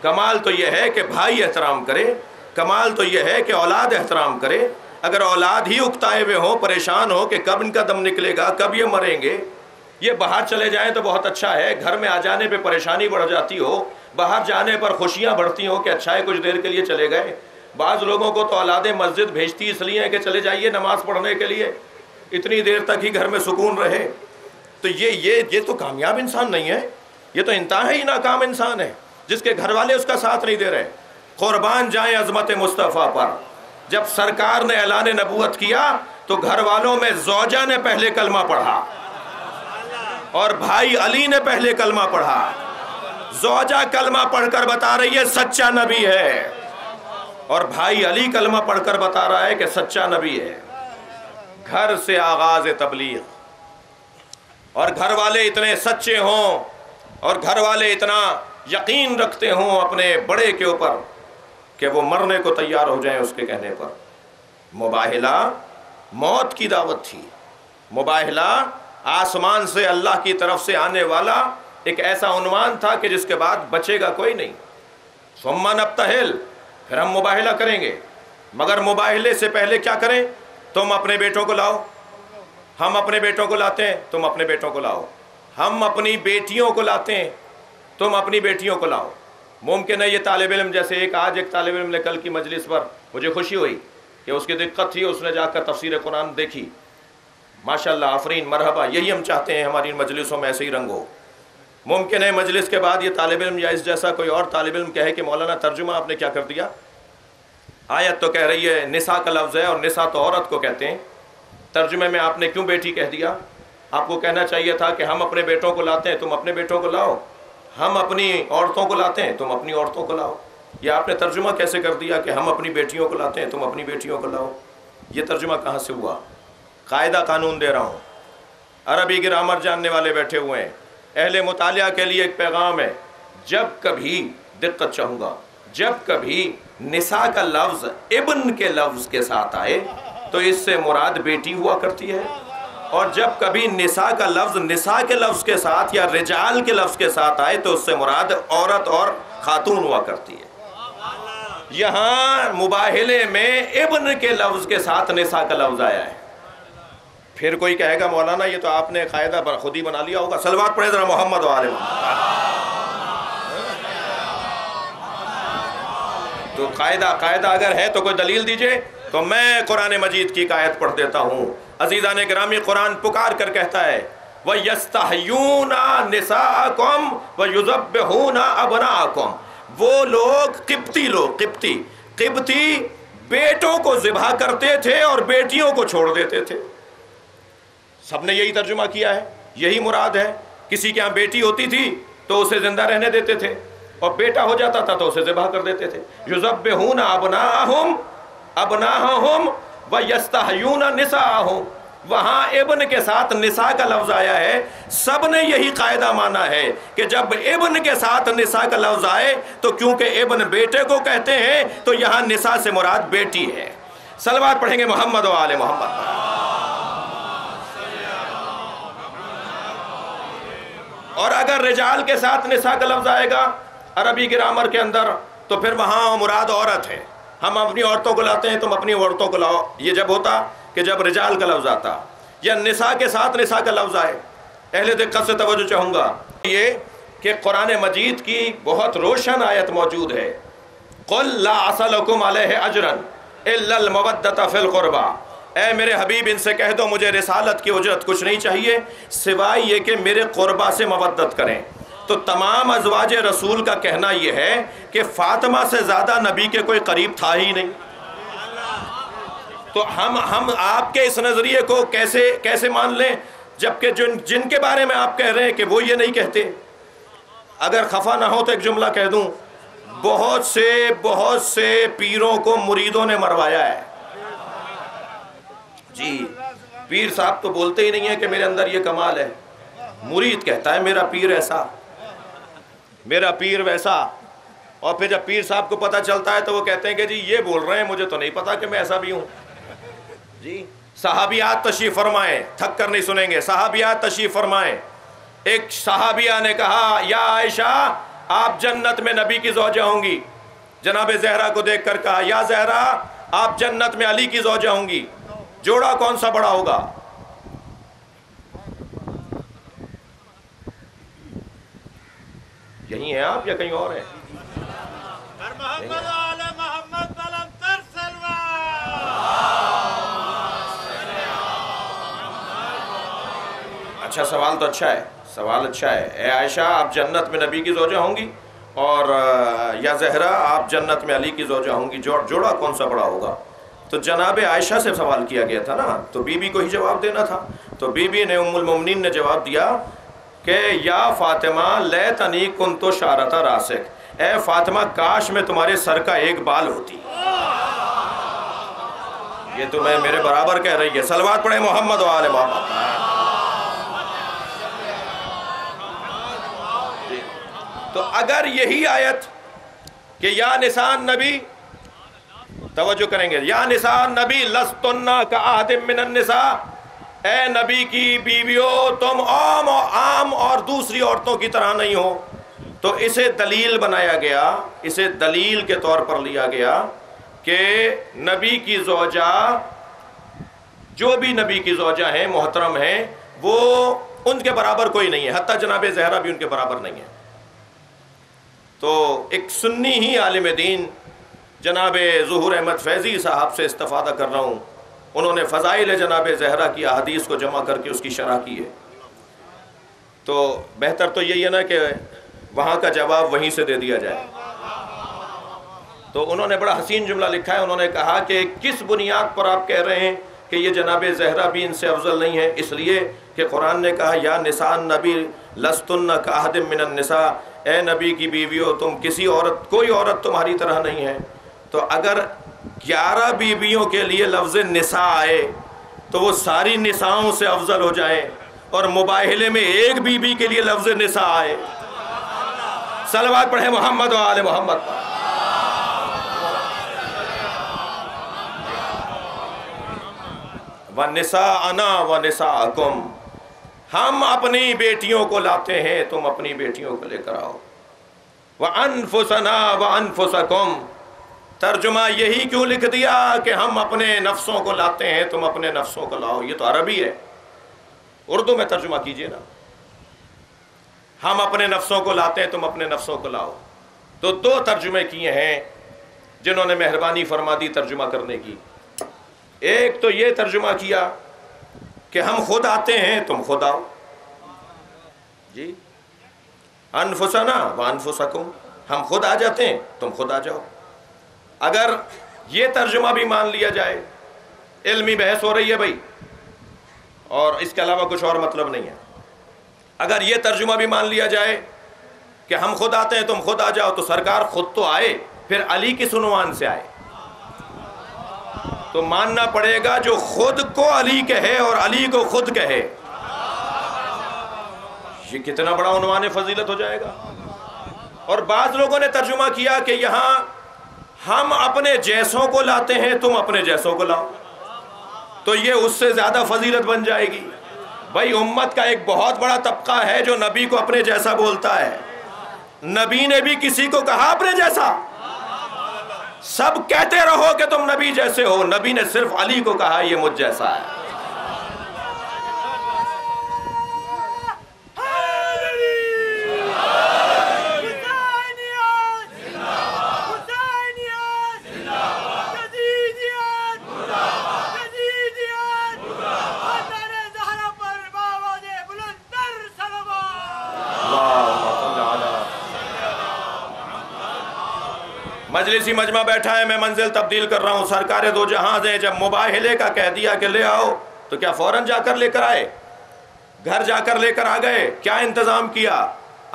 کمال تو یہ ہے کہ بھائی احترام کرے، کمال تو یہ ہے کہ اولاد احترام کرے. اگر اولاد ہی اکتائے ہوئے ہوں، پریشان ہو کہ کب ان کا دم نکلے گا، کب یہ مریں گے، یہ باہر چلے جائیں تو بہت اچھا ہے، گھر میں آ جانے پہ پریشانی بڑھ جاتی ہو، باہر جانے پر خوشیاں بڑھتی ہوں کہ اچھا ہے کچھ دیر کے لیے چلے گئے. بعض لوگوں کو تو اولادیں مسجد بھیجتی اس لیے ہے کہ چلے جائیے نماز پڑھنے کے لیے، اتنی دیر تک ہی گھر میں سکون رہے. تو یہ تو کامیاب انسان نہیں ہے، یہ تو انتہائی ناکام انسان ہے جس کے گھر والے اس کا ساتھ نہیں دے رہے. قربان جائیں عظمت مصطفیٰ پر. جب سرکار نے اعلان نبوت کیا تو گھر والوں میں زوجہ نے پہلے کلمہ پڑھا اور بھائی علی نے پہلے کلمہ پڑھا. زوجہ کلمہ پڑھ کر بتا رہی ہے سچا نبی ہے، اور بھائی علی کلمہ پڑھ کر بتا رہا ہے کہ سچا نبی ہے. گھر سے آغاز تبلیغ. اور گھر والے اتنے سچے ہوں اور گھر والے اتنا یقین رکھتے ہوں اپنے بڑے کے اوپر کہ وہ مرنے کو تیار ہو جائیں اس کے کہنے پر. مباہلہ موت کی دعوت تھی. مباہلہ آسمان سے اللہ کی طرف سے آنے والا ایک ایسا عنوان تھا کہ جس کے بعد بچے گا کوئی نہیں. ثم نبتہل، پھر ہم مباہلہ کریں گے. مگر مباہلے سے پہلے کیا کریں؟ تم اپنے بیٹوں کو لاؤ، ہم اپنے بیٹوں کو لاتے ہیں، تم اپنے بیٹوں کو لاؤ. ہم اپنی بیٹیوں کو لاتے ہیں، تم اپنی بیٹیوں کو لاؤ. ممکن ہے یہ طالب علم جیسے آج ایک طالب علم نے کل کی مجلس پر مجھے خوشی ہوئی کہ اس کی دقت تھی، اس نے جا کر تفسیر قرآن دیکھی. ماشاءاللہ، آفرین، مرحبا. یہی ہم چاہتے ہیں ہماری مجلسوں میں ایسے ہی رنگ ہو. ممکن ہے مجلس کے بعد یہ طالب علم یا اس جیسا کوئی اور طالب علم کہے کہ مولانا ترجمہ آپ نے کیا کر دیا. آیت تو کہہ رہی ہے نساء کا لفظ ہے اور نساء تو عورت کو کہتے ہیں، ترجمے میں آپ نے کیوں بیٹی کہہ دیا؟ آپ کو کہنا چاہیے تھا کہ ہم اپنے بیٹوں کو لاتے ہیں، تم اپنے بیٹوں کو لاؤ. ہم اپنی عورتوں کو لاتے ہیں، تم اپنی عورتوں کو لاؤ. یہ آپ نے ترجمہ کیسے کر دیا کہ ہم اپنی بیٹیوں کو لاتے ہیں، تم اپنی بیٹیوں کو لاؤ؟ یہ ترجمہ کہاں سے ہوا؟ قاعدہ قانون دے رہا ہوں. عربی گرامر جاننے والے بیٹھے ہوئے ہیں، اہل مطالعہ کے لیے ایک پیغام ہے. جب کبھی دقت چاہوں گا، جب کبھی نساء کا لفظ ابن کے لفظ کے ساتھ آئے تو اس سے مراد بیٹی ہوا کرتی ہے، اور جب کبھی نساء کا لفظ نساء کے لفظ کے ساتھ یا رجال کے لفظ کے ساتھ آئے تو اس سے مراد عورت اور خاتون ہوا کرتی ہے. یہاں مباہلے میں ابن کے لفظ کے ساتھ نساء کا لفظ آیا ہے. پھر کوئی کہے گا مولانا یہ تو آپ نے قاعدہ خود ہی بنا لیا ہوگا. صلوات پڑھیں ذرا محمد و آل محمد. تو قاعدہ اگر ہے تو کوئی دلیل دیجئے. تو میں قرآن مجید کی آیت پڑھ دیتا ہوں. عزیزان گرامی، قرآن پکار کر کہتا ہے وَيَسْتَحْيُونَ نِسَاءَكُمْ وَيُذَبِّحُونَ أَبْنَاءَكُمْ. وہ لوگ قبطی بیٹوں کو ذبح کرتے تھے اور بیٹیوں کو چھوڑ دیتے تھے. سب نے یہی ترجمہ کیا ہے، یہی مراد ہے. کسی کے ہاں بیٹی ہوتی تھی تو اسے زندہ رہنے دیتے تھے، اور بیٹا ہو جاتا تھا تو اسے ذبح کر دیتے تھے. یذبحون ابناءہم ویستحیون نساءہم. وہاں ابن کے ساتھ نساء کا لفظ آیا ہے. سب نے یہی قاعدہ مانا ہے کہ جب ابن کے ساتھ نساء کا لفظ آئے تو کیونکہ ابن بیٹے کو کہتے ہیں تو یہاں نساء سے مراد بیٹی ہے. صلوات پڑھیں گے محمد و آل محمد. اور اگر رجال کے ساتھ نساء کا لفظ آئے گا عربی گرامر کے اندر تو پھر وہاں مراد عورت ہے. ہم اپنی عورتوں کو لاتے ہیں، تم اپنی عورتوں کو لاؤ. یہ جب ہوتا کہ جب رجال کا لفظ آتا. یا نساء کے ساتھ نساء کا لفظ آئے؟ اہل دقت سے توجہ چاہوں گا یہ کہ قرآن مجید کی بہت روشن آیت موجود ہے، قل لا اسألکم علیہ اجرا الا المودۃ فی القربى، اے میرے حبیب ان سے کہہ دو مجھے رسالت کی اجرت کچھ نہیں چاہیے سوائے یہ کہ میرے قربا سے مودت کریں۔ تو تمام ازواج رسول کا کہنا یہ ہے کہ فاطمہ سے زیادہ نبی کے کوئی قریب تھا ہی نہیں، تو ہم آپ کے اس نظریے کو کیسے مان لیں جبکہ جن کے بارے میں آپ کہہ رہے ہیں کہ وہ یہ نہیں کہتے؟ اگر خفا نہ ہو تو ایک جملہ کہہ دوں، بہت سے پیروں کو مریدوں نے مروایا ہے جی۔ پیر صاحب تو بولتے ہی نہیں ہیں کہ میرے اندر یہ کمال ہے، مرید کہتا ہے میرا پیر ایسا میرا پیر ویسا، اور پھر جب پیر صاحب کو پتہ چلتا ہے تو وہ کہتے ہیں کہ جی یہ بول رہے ہیں مجھے تو نہیں پتا کہ میں ایسا بھی ہوں جی۔ صحابیات تشریف فرمائیں، تھک کر نہیں سنیں گے، صحابیات تشریف فرمائیں۔ ایک صحابیہ نے کہا یا عائشہ آپ جنت میں نبی کی زوجہ ہوں گی، جناب زہرا کو دیکھ کر کہا یا زہرا آپ جنت میں علی کی زوجہ ہوں گی، جوڑا کون سا بڑا ہوگا؟ یہی ہیں آپ یا کہیں اور ہیں؟ محمد آل محمد بلند تر سلوات۔ اچھا سوال تو اچھا ہے، سوال اچھا ہے۔ اے عائشہ آپ جنت میں نبی کی زوجہ ہوں گی، اور یا زہرا آپ جنت میں علی کی زوجہ ہوں گی، جوڑا کون سا بڑا ہوگا؟ تو جناب عائشہ سے سوال کیا گیا تھا نا، تو بی بی کو ہی جواب دینا تھا۔ تو بی بی نے ام المومنین نے جواب دیا کہ یا فاطمہ لیتنی کنت شعرۃ راسک، اے فاطمہ کاش میں تمہارے سر کا ایک بال ہوتی۔ یہ تو میں میرے برابر کہہ رہی ہے، صلوات پڑھیں محمد و آل محمد۔ تو اگر یہی آیت کہ یا نساء نبی، توجہ کریں گے، یا نساء نبی لستن کاحد من النساء، اے نبی کی بیویوں تم عام اور دوسری عورتوں کی طرح نہیں ہو، تو اسے دلیل بنایا گیا، اسے دلیل کے طور پر لیا گیا کہ نبی کی زوجہ، جو بھی نبی کی زوجہ ہیں محترم ہیں، وہ ان کے برابر کوئی نہیں ہے، حتیٰ جناب زہرا بھی ان کے برابر نہیں ہے۔ تو ایک سنی ہی عالم دین جناب ظہور احمد فیضی صاحب سے استفادہ کر رہا ہوں، انہوں نے فضائل جناب زہرا کی احادیث کو جمع کر کے اس کی شرح کی ہے، تو بہتر تو یہی ہے نا کہ وہاں کا جواب وہیں سے دے دیا جائے۔ تو انہوں نے بڑا حسین جملہ لکھا ہے، انہوں نے کہا کہ کس بنیاد پر آپ کہہ رہے ہیں کہ یہ جناب زہرا بھی ان سے افضل نہیں ہے؟ اس لیے کہ قرآن نے کہا یا نساء نبی لستن کاحد من النساء، اے نبی کی بیویوں تم کوئی عورت تمہاری طرح نہیں ہے۔ تو اگر 11 بیویوں کے لیے لفظ نساء آئے تو وہ ساری نساؤں سے افضل ہو جائیں، اور مباہلے میں ایک بیوی کے لیے لفظ نساء آئے، صلوات پڑھیں محمد و آل محمد۔ وَنِسَاءَنَا وَنِسَاءَكُمْ، ہم اپنی بیٹیوں کو لاتے ہیں تم اپنی بیٹیوں کو لے کر آؤ۔ وَأَنفُسَنَا وَأَنفُسَكُمْ، ترجمہ یہی کیوں لکھ دیا کہ ہم اپنے نفسوں کو لاتے ہیں تم اپنے نفسوں کو لاؤ؟ یہ تو عربی ہے، اردو میں ترجمہ کیجئے نا، ہم اپنے نفسوں کو لاتے ہیں تم اپنے نفسوں کو لاؤ۔ تو 2 ترجمے کیے ہیں جنہوں نے مہربانی فرما دی ترجمہ کرنے کی۔ ایک تو یہ ترجمہ کیا کہ ہم خود آتے ہیں تم خود آؤ جی، انفسنا وانفسکم، ہم خود آ جاتے ہیں تم خود آ جاؤ۔ اگر یہ ترجمہ بھی مان لیا جائے، علمی بحث ہو رہی ہے بھائی، اور اس کے علاوہ کچھ اور مطلب نہیں ہے، اگر یہ ترجمہ بھی مان لیا جائے کہ ہم خود آتے ہیں تم خود آ جاؤ، تو سرکار خود تو آئے، پھر علی کی عنوان سے آئے، تو ماننا پڑے گا جو خود کو علی کہے اور علی کو خود کہے، یہ کتنا بڑا عنوان فضیلت ہو جائے گا۔ اور بعض لوگوں نے ترجمہ کیا کہ یہاں ہم اپنے جیسوں کو لاتے ہیں تم اپنے جیسوں کو لاؤ، تو یہ اس سے زیادہ فضیلت بن جائے گی۔ بھائی امت کا ایک بہت بڑا طبقہ ہے جو نبی کو اپنے جیسا بولتا ہے، نبی نے بھی کسی کو کہا اپنے جیسا؟ سب کہتے رہو کہ تم نبی جیسے ہو، نبی نے صرف علی کو کہا یہ مجھ جیسا ہے۔ مجلسی مجمع بیٹھا ہے، میں منزل تبدیل کر رہا ہوں، سرکار دو جہاں ہیں جب مباہلے کا کہہ دیا کہ لے آؤ تو کیا فوراً جا کر لے کر آئے؟ گھر جا کر لے کر آ گئے؟ کیا انتظام کیا؟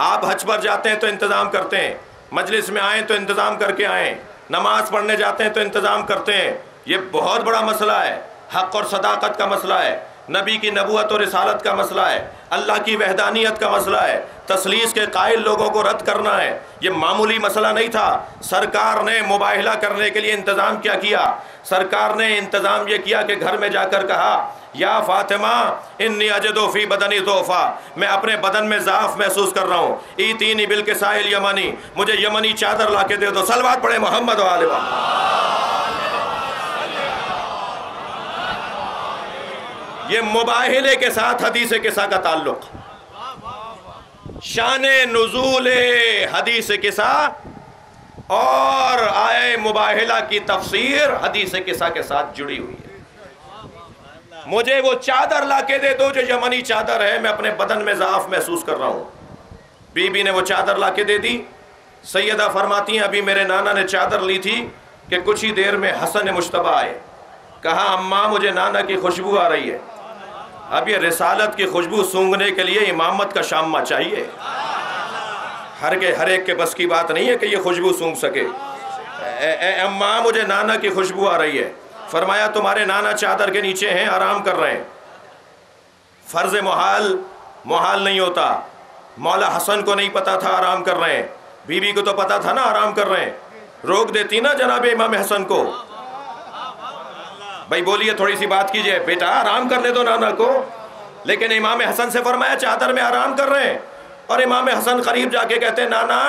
آپ حج پر جاتے ہیں تو انتظام کرتے ہیں، مجلس میں آئیں تو انتظام کر کے آئیں، نماز پڑھنے جاتے ہیں تو انتظام کرتے ہیں۔ یہ بہت بڑا مسئلہ ہے، حق اور صداقت کا مسئلہ ہے، نبی کی نبوت اور رسالت کا مسئلہ ہے، اللہ کی وحدانیت کا مسئلہ ہے، تثلیث کے قائل لوگوں کو رد کرنا ہے۔ یہ معمولی مسئلہ نہیں تھا۔ سرکار نے مباہلہ کرنے کے لیے انتظام کیا کیا؟ سرکار نے انتظام یہ کیا کہ گھر میں جا کر کہا یا فاطمہ انی اجدو فی بدنی ضعفا، میں اپنے بدن میں ضعف محسوس کر رہا ہوں، ایتینی بالکساء الیمنی، مجھے یمنی چادر لا کے دے دو۔ صلوات پڑھے محمد و آل محمد۔ یہ مباہلے کے ساتھ حدیث قصہ کا تعلق، شان نزول حدیث قصہ اور آئے مباہلہ کی تفسیر حدیث قصہ کے ساتھ جڑی ہوئی ہے۔ مجھے وہ چادر لا کے دے دو جو یمنی چادر ہے، میں اپنے بدن میں ضعف محسوس کر رہا ہوں۔ بی بی نے وہ چادر لا کے دے دی۔ سیدہ فرماتی ہیں ابھی میرے نانا نے چادر لی تھی کہ کچھ ہی دیر میں حسن مشتبہ آئے، کہا اماں مجھے نانا کی خوشبو آ رہی ہے۔ اب یہ رسالت کی خوشبو سونگھنے کے لیے امامت کا شامہ چاہیے، ہر ایک کے بس کی بات نہیں ہے کہ یہ خوشبو سونگھ سکے۔ اے اماں مجھے نانا کی خوشبو آ رہی ہے۔ فرمایا تمہارے نانا چادر کے نیچے ہیں، آرام کر رہے ہیں۔ فرض محال نہیں ہوتا۔ مولا حسن کو نہیں پتا تھا آرام کر رہے ہیں، بی بی کو تو پتا تھا نا آرام کر رہے ہیں، روک دیتی نا جناب امام حسن کو، بھائی بولیے تھوڑی سی بات کیجئے، بیٹا آرام کرنے دو نانا کو۔ لیکن امام حسن سے فرمایا چادر میں آرام کر رہے ہیں، اور امام حسن قریب جا کے کہتے ہیں نانا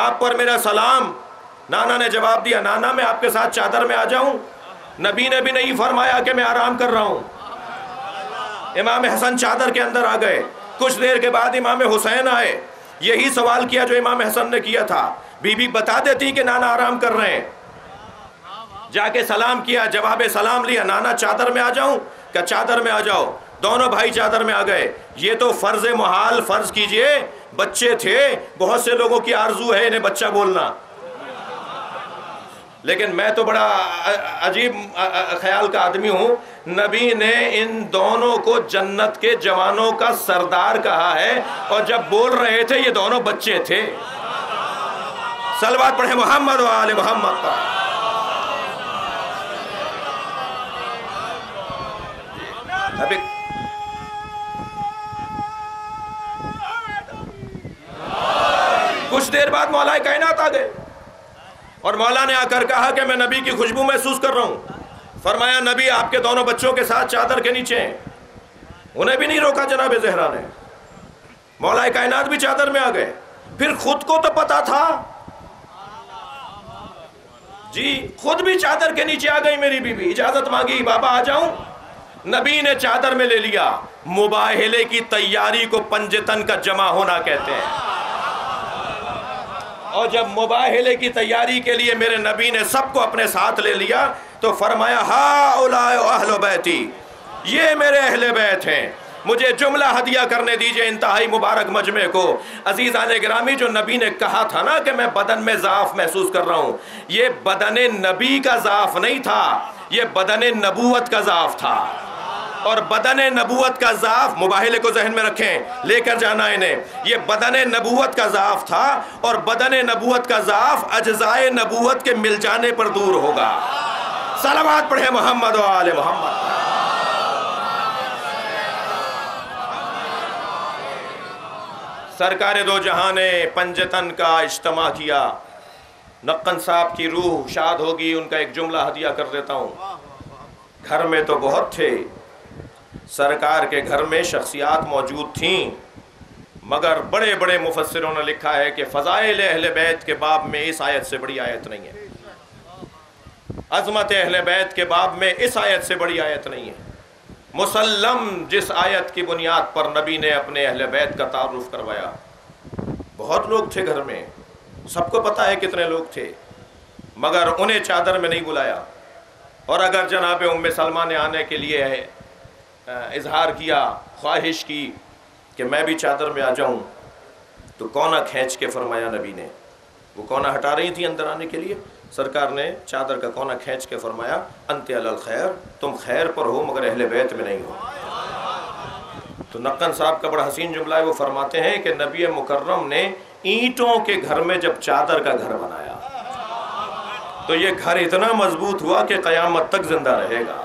آپ پر میرا سلام۔ نانا نے جواب دیا نانا میں آپ کے ساتھ چادر میں آ جاؤں؟ نبی نے بھی نہیں فرمایا کہ میں آرام کر رہا ہوں۔ امام حسن چادر کے اندر آ گئے۔ کچھ دیر کے بعد امام حسین آئے، یہی سوال کیا جو امام حسن نے کیا تھا۔ بی بی بتا دیتی کہ نانا آرام کر رہے ہیں۔ جا کے سلام کیا، جواب سلام لیا، نانا چادر میں آ جاؤں؟ کہ چادر میں آ جاؤ۔ دونوں بھائی چادر میں آ گئے۔ یہ تو فرض محال فرض کیجئے، بچے تھے، بہت سے لوگوں کی آرزو ہے انہیں بچہ بولنا، لیکن میں تو بڑا عجیب خیال کا آدمی ہوں، نبی نے ان دونوں کو جنت کے جوانوں کا سردار کہا ہے، اور جب بول رہے تھے یہ دونوں بچے تھے۔ صلوات پڑھیں محمد و آل محمد پر۔ ابھی کچھ دیر بعد مولا کائنات آ گئے، اور مولا نے آ کر کہا کہ میں نبی کی خوشبو محسوس کر رہا ہوں۔ فرمایا نبی آپ کے دونوں بچوں کے ساتھ چادر کے نیچے ہیں۔ انہیں بھی نہیں روکا جناب زہرا نے، مولا کائنات بھی چادر میں آ گئے۔ پھر خود کو تو پتا تھا جی، خود بھی چادر کے نیچے آ گئی میری بی بی، اجازت مانگی بابا آ جاؤں؟ نبی نے چادر میں لے لیا۔ مباہلے کی تیاری کو پنجتن کا جمع ہونا کہتے ہیں، اور جب مباہلے کی تیاری کے لیے میرے نبی نے سب کو اپنے ساتھ لے لیا تو فرمایا ہؤلاء اہل بیتی، یہ میرے اہل بیت ہیں، مجھے جملہ ہدیہ کرنے دیجئے انتہائی مبارک مجمع کو۔ عزیزان گرامی، جو نبی نے کہا تھا نا کہ میں بدن میں ضعف محسوس کر رہا ہوں، یہ بدن نبی کا ضعف نہیں تھا، یہ بدن نبوت کا ضعف تھا۔ اور بدن نبوت کا ضعف، مباہلے کو ذہن میں رکھیں، لے کر جانا انہیں، یہ بدن نبوت کا ضعف تھا، اور بدن نبوت کا ضعف اجزائے نبوت کے مل جانے پر دور ہوگا۔ صلوات پڑھیں محمد و آل محمد۔ سرکار دو جہاں نے پنجتن کا اجتماع کیا۔ نقن صاحب کی روح شاد ہوگی، ان کا ایک جملہ ہدیہ کر دیتا ہوں۔ گھر میں تو بہت تھے، سرکار کے گھر میں شخصیات موجود تھیں، مگر بڑے بڑے مفسروں نے لکھا ہے کہ فضائل اہل بیت کے باب میں اس آیت سے بڑی آیت نہیں ہے، عظمت اہل بیت کے باب میں اس آیت سے بڑی آیت نہیں ہے۔ مسلم جس آیت کی بنیاد پر نبی نے اپنے اہل بیت کا تعارف کروایا، بہت لوگ تھے گھر میں، سب کو پتا ہے کتنے لوگ تھے، مگر انہیں چادر میں نہیں بلایا۔ اور اگر جناب ام سلمہ نے آنے کے لیے اظہار کیا، خواہش کی کہ میں بھی چادر میں آ جاؤں، تو کونا کھینچ کے فرمایا نبی نے، وہ کونا ہٹا رہی تھی اندر آنے کے لیے، سرکار نے چادر کا کونا کھینچ کے فرمایا انت علی الخیر، تم خیر پر ہو مگر اہل بیت میں نہیں ہو۔ تو نقن صاحب کا بڑا حسین جملہ ہے، وہ فرماتے ہیں کہ نبی مکرم نے اینٹوں کے گھر میں جب چادر کا گھر بنایا تو یہ گھر اتنا مضبوط ہوا کہ قیامت تک زندہ رہے گا۔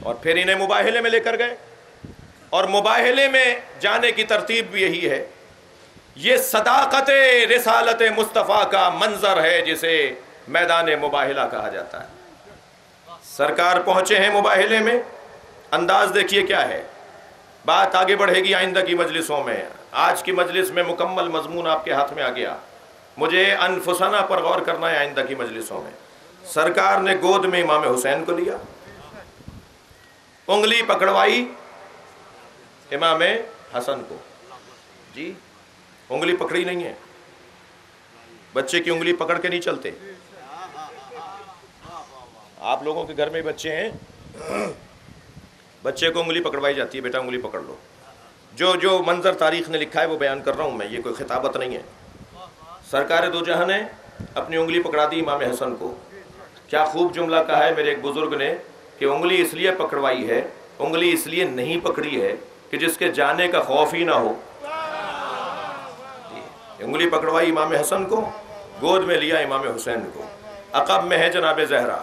اور پھر انہیں مباہلے میں لے کر گئے، اور مباہلے میں جانے کی ترتیب بھی یہی ہے۔ یہ صداقت رسالت مصطفیٰ کا منظر ہے جسے میدان مباہلہ کہا جاتا ہے۔ سرکار پہنچے ہیں مباہلے میں، انداز دیکھیے کیا ہے۔ بات آگے بڑھے گی آئندہ کی مجلسوں میں، آج کی مجلس میں مکمل مضمون آپ کے ہاتھ میں آ گیا، مجھے انفسنا پر غور کرنا ہے آئندہ کی مجلسوں میں۔ سرکار نے گود میں امام حسین کو لیا، انگلی پکڑوائی امام حسن کو، جی انگلی پکڑی نہیں ہے، بچے کی انگلی پکڑ کے نہیں چلتے۔ آپ لوگوں کے گھر میں بچے ہیں، بچے کو انگلی پکڑوائی جاتی ہے، بیٹا انگلی پکڑ لو۔ جو منظر تاریخ نے لکھا ہے وہ بیان کر رہا ہوں میں، یہ کوئی خطابت نہیں ہے۔ سرکار دو جہاں نے اپنی انگلی پکڑا دی امام حسن کو۔ کیا خوب جملہ کہا ہے میرے ایک بزرگ نے کہ انگلی اس لیے پکڑوائی ہے، انگلی اس لیے نہیں پکڑی ہے کہ جس کے جانے کا خوف ہی نہ ہو۔ انگلی پکڑوائی امام حسن کو، گود میں لیا امام حسین کو، عقب میں ہے جناب زہرا،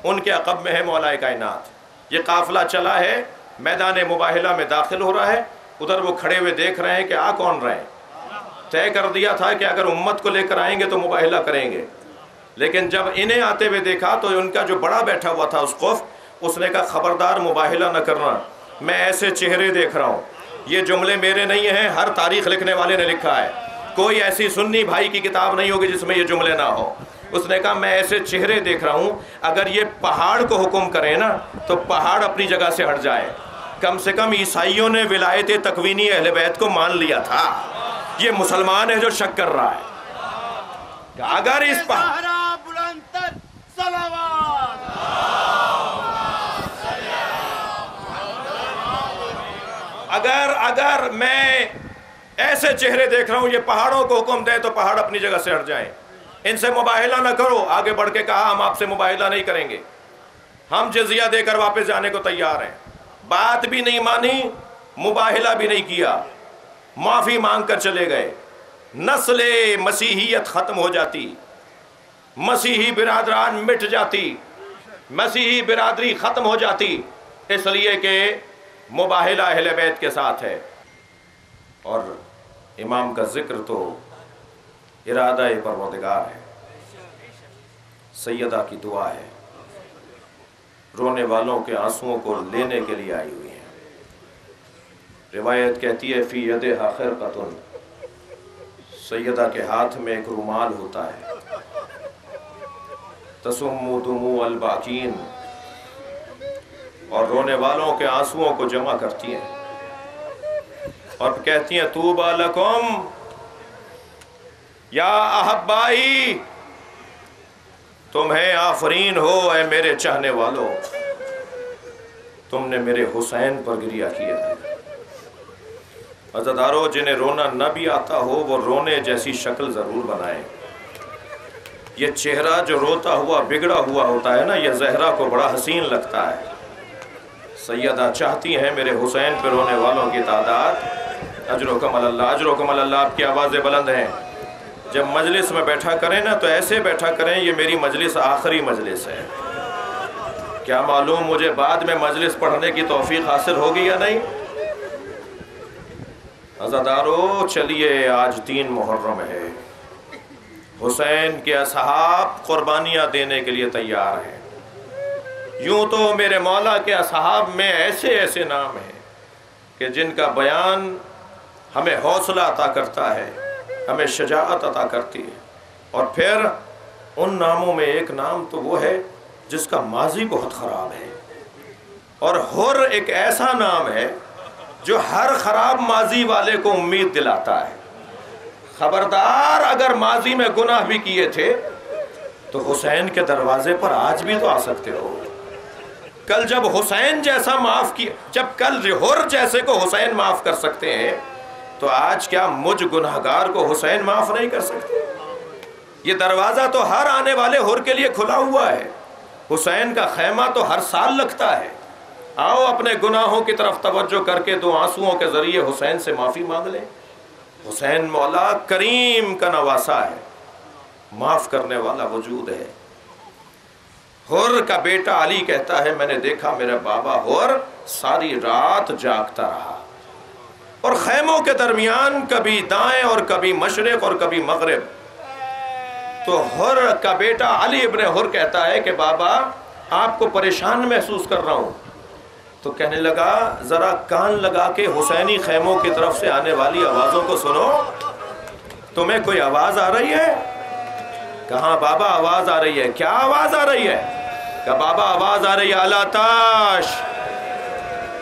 ان کے عقب میں ہے مولا کائنات۔ یہ قافلہ چلا ہے، میدان مباہلہ میں داخل ہو رہا ہے، ادھر وہ کھڑے ہوئے دیکھ رہے ہیں کہ آ کون رہے ہیں۔ طے کر دیا تھا کہ اگر امت کو لے کر آئیں گے تو مباہلہ کریں گے، لیکن جب انہیں آتے ہوئے دیکھا تو ان کا جو بڑا بیٹھا ہوا تھا اسقف، اس نے کہا خبردار مباہلہ نہ کرنا، میں ایسے چہرے دیکھ رہا ہوں۔ یہ جملے میرے نہیں ہیں، ہر تاریخ لکھنے والے نے لکھا ہے، کوئی ایسی سنی بھائی کی کتاب نہیں ہوگی جس میں یہ جملے نہ ہو۔ اس نے کہا میں ایسے چہرے دیکھ رہا ہوں، اگر یہ پہاڑ کو حکم کرے نا تو پہاڑ اپنی جگہ سے ہٹ جائے۔ کم سے کم عیسائیوں نے ولایت تکوینی اہل بیت کو مان لیا تھا، یہ مسلمان ہے جو شک کر رہا ہے کہ اگر اس زہرا بلند تر صلوات۔ اگر میں ایسے چہرے دیکھ رہا ہوں، یہ پہاڑوں کو حکم دے تو پہاڑ اپنی جگہ سے ہٹ جائیں، ان سے مباہلہ نہ کرو۔ آگے بڑھ کے کہا ہم آپ سے مباہلہ نہیں کریں گے، ہم جزیہ دے کر واپس جانے کو تیار ہیں۔ بات بھی نہیں مانی، مباہلہ بھی نہیں کیا، معافی مانگ کر چلے گئے۔ نسل مسیحیت ختم ہو جاتی، مسیحی برادران مٹ جاتی، مسیحی برادری ختم ہو جاتی، اس لیے کہ مباہلہ اہل بیت کے ساتھ ہے۔ اور امام کا ذکر تو ارادہ پروردگار ہے، سیدہ کی دعا ہے، رونے والوں کے آنسوؤں کو لینے کے لیے آئی ہوئی ہیں۔ روایت کہتی ہے فی یدہا خرقۃ، سیدہ کے ہاتھ میں ایک رومال ہوتا ہے، تسم دموع الباکین، اور رونے والوں کے آنسوؤں کو جمع کرتی ہیں اور کہتی ہیں طوبی لکم یا احبائی، تمہیں آفرین ہو اے میرے چاہنے والو، تم نے میرے حسین پر گریہ کیا ہے۔ عزادارو، جنہیں رونا نہ بھی آتا ہو وہ رونے جیسی شکل ضرور بنائیں۔ یہ چہرہ جو روتا ہوا بگڑا ہوا ہوتا ہے نا، یہ زہرا کو بڑا حسین لگتا ہے۔ سیدہ چاہتی ہیں میرے حسین پہ رونے والوں کی تعداد، اجرکم اللہ، اجرکم اللہ، آپ کی آوازیں بلند ہیں۔ جب مجلس میں بیٹھا کریں نا تو ایسے بیٹھا کریں یہ میری مجلس آخری مجلس ہے، کیا معلوم مجھے بعد میں مجلس پڑھنے کی توفیق حاصل ہوگی یا نہیں۔ عزادارو، چلیے آج 3 محرم ہے، حسین کے اصحاب قربانیاں دینے کے لیے تیار ہیں۔ یوں تو میرے مولا کے اصحاب میں ایسے ایسے نام ہیں کہ جن کا بیان ہمیں حوصلہ عطا کرتا ہے، ہمیں شجاعت عطا کرتی ہے۔ اور پھر ان ناموں میں ایک نام تو وہ ہے جس کا ماضی بہت خراب ہے، اور حر ایک ایسا نام ہے جو ہر خراب ماضی والے کو امید دلاتا ہے۔ خبردار، اگر ماضی میں گناہ بھی کیے تھے تو حسین کے دروازے پر آج بھی تو آ سکتے ہو۔ کل جب حسین جیسا معاف کیا، جب کل حر جیسے کو حسین معاف کر سکتے ہیں تو آج کیا مجھ گناہگار کو حسین معاف نہیں کر سکتے؟ یہ دروازہ تو ہر آنے والے حر کے لیے کھلا ہوا ہے، حسین کا خیمہ تو ہر سال لگتا ہے، آؤ اپنے گناہوں کی طرف توجہ کر کے دو آنسوؤں کے ذریعے حسین سے معافی مانگ لیں۔ حسین مولا کریم کا نواسا ہے، معاف کرنے والا وجود ہے۔ حر کا بیٹا علی کہتا ہے میں نے دیکھا میرا بابا حر ساری رات جاگتا رہا، اور خیموں کے درمیان کبھی دائیں اور کبھی مشرق اور کبھی مغرب۔ تو حر کا بیٹا علی ابن حر کہتا ہے کہ بابا آپ کو پریشان محسوس کر رہا ہوں۔ تو کہنے لگا ذرا کان لگا کے حسینی خیموں کی طرف سے آنے والی آوازوں کو سنو، تمہیں کوئی آواز آ رہی ہے؟ کہاں بابا آواز آ رہی ہے؟ کیا آواز آ رہی ہے؟ کہ بابا آواز آ رہی ہے الا تاش،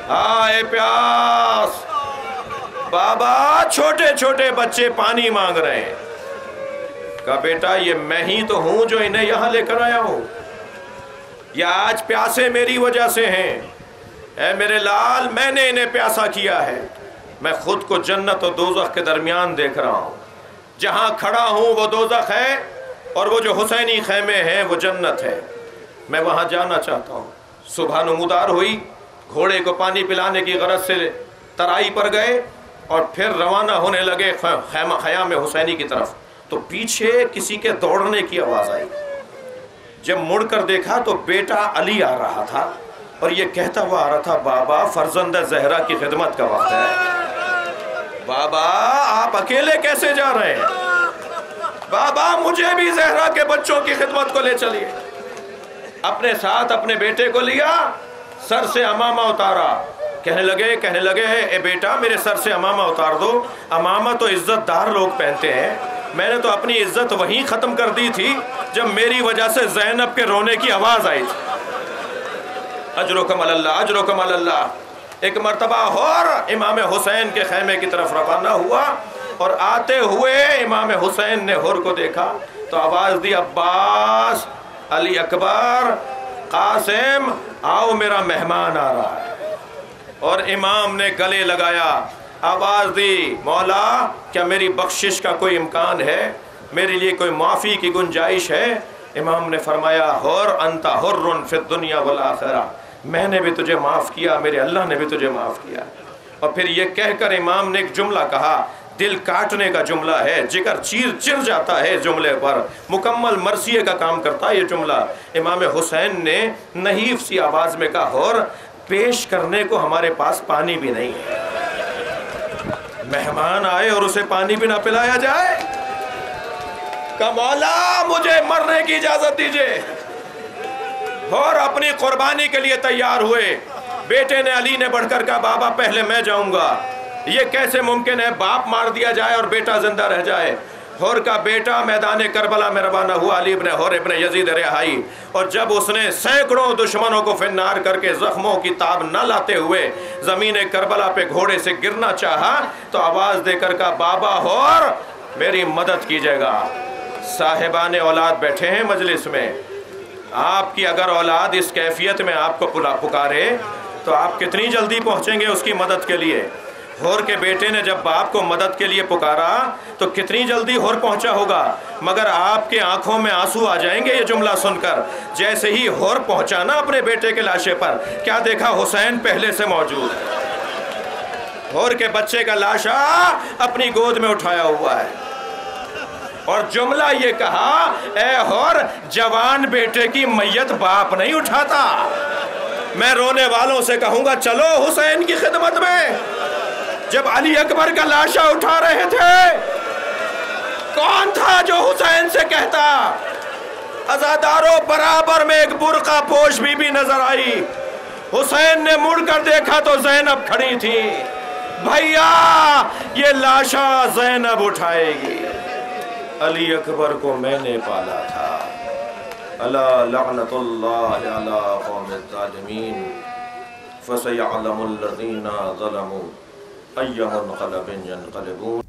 آئے پیاس، بابا چھوٹے چھوٹے بچے پانی مانگ رہے ہیں۔ کہا بیٹا یہ میں ہی تو ہوں جو انہیں یہاں لے کر آیا ہوں، یہ آج پیاسے میری وجہ سے ہیں، اے میرے لال میں نے انہیں پیاسا کیا ہے۔ میں خود کو جنت و دوزخ کے درمیان دیکھ رہا ہوں، جہاں کھڑا ہوں وہ دوزخ ہے اور وہ جو حسینی خیمے ہیں وہ جنت ہے، میں وہاں جانا چاہتا ہوں۔ صبح نمودار ہوئی، گھوڑے کو پانی پلانے کی غرض سے ترائی پر گئے اور پھر روانہ ہونے لگے خیام حسینی کی طرف، تو پیچھے کسی کے دوڑنے کی آواز آئی۔ جب مڑ کر دیکھا تو بیٹا علی آ رہا تھا اور یہ کہتا ہوا آ رہا تھا بابا فرزند زہرا کی خدمت کا وقت ہے۔ بابا آپ اکیلے کیسے جا رہے ہیں؟ بابا مجھے بھی زہرا کے بچوں کی خدمت کو لے چلیے۔ اپنے ساتھ اپنے بیٹے کو لیا، سر سے امامہ اتارا، کہنے لگے اے بیٹا میرے سر سے امامہ اتار دو، امامہ تو عزت دار لوگ پہنتے ہیں، میں نے تو اپنی عزت وہیں ختم کر دی تھی جب میری وجہ سے زینب کے رونے کی آواز آئی تھی۔ اجرکم اللہ، اجرکم اللہ۔ ایک مرتبہ اور امام حسین کے خیمے کی طرف روانہ ہوا اور آتے ہوئے امام حسین نے حر کو دیکھا تو آواز دی عباس، علی اکبر، قاسم آؤ میرا مہمان آ رہا ہے۔ اور امام نے گلے لگایا، آواز دی مولا کیا میری بخشش کا کوئی امکان ہے، میرے لیے کوئی معافی کی گنجائش ہے؟ امام نے فرمایا حر انت حر فی الدنیا والآخرہ، میں نے بھی تجھے معاف کیا، میرے اللہ نے بھی تجھے معاف کیا۔ اور پھر یہ کہہ کر امام نے ایک جملہ کہا، دل کاٹنے کا جملہ ہے، جگر چیر جاتا ہے جملے پر، مکمل مرثیے کا کام کرتا ہے یہ جملہ۔ امام حسین نے نحیف سی آواز میں کہا حر پیش کرنے کو ہمارے پاس پانی بھی نہیں ہے، مہمان آئے اور اسے پانی بھی نہ پلایا جائے؟ کہ مولا مجھے مرنے کی اجازت دیجئے۔ اور اپنی قربانی کے لیے تیار ہوئے۔ بیٹے نے علی نے بڑھ کر کہا بابا پہلے میں جاؤں گا، یہ کیسے ممکن ہے باپ مار دیا جائے اور بیٹا زندہ رہ جائے؟ حر کا بیٹا میدان کربلا میں روانہ ہوا، علی ابن حر ابن یزید رہائی، اور جب اس نے سینکڑوں دشمنوں کو فنار کر کے زخموں کی تاب نہ لاتے ہوئے زمین کربلا پہ گھوڑے سے گرنا چاہا تو آواز دے کر کہا بابا حر میری مدد کیجیے گا۔ صاحبان اولاد بیٹھے ہیں مجلس میں، آپ کی اگر اولاد اس کیفیت میں آپ کو پکارے تو آپ کتنی جلدی پہنچیں گے اس کی مدد کے لیے؟ حر کے بیٹے نے جب باپ کو مدد کے لیے پکارا تو کتنی جلدی حر پہنچا ہوگا، مگر آپ کے آنکھوں میں آنسو آ جائیں گے یہ جملہ سن کر۔ جیسے ہی حر پہنچا نا اپنے بیٹے کے لاشے پر، کیا دیکھا؟ حسین پہلے سے موجود ہے، حر کے بچے کا لاشا اپنی گود میں اٹھایا ہوا ہے، اور جملہ یہ کہا اے حر جوان بیٹے کی میت باپ نہیں اٹھاتا، میں رونے والوں سے کہوں گا چلو حسین کی خدمت میں۔ جب علی اکبر کا لاشا اٹھا رہے تھے کون تھا جو حسین سے کہتا؟ عزاداروں برابر میں ایک برقع پوش بی بی نظر آئی، حسین نے مڑ کر دیکھا تو زینب کھڑی تھی، بھیا یہ لاشا زینب اٹھائے گی، علی اکبر کو میں نے پالا تھا۔ الا لعنت اللہ علی قوم الظالمین فسیعلم الذین ظلموا أي منقلب ينقلبون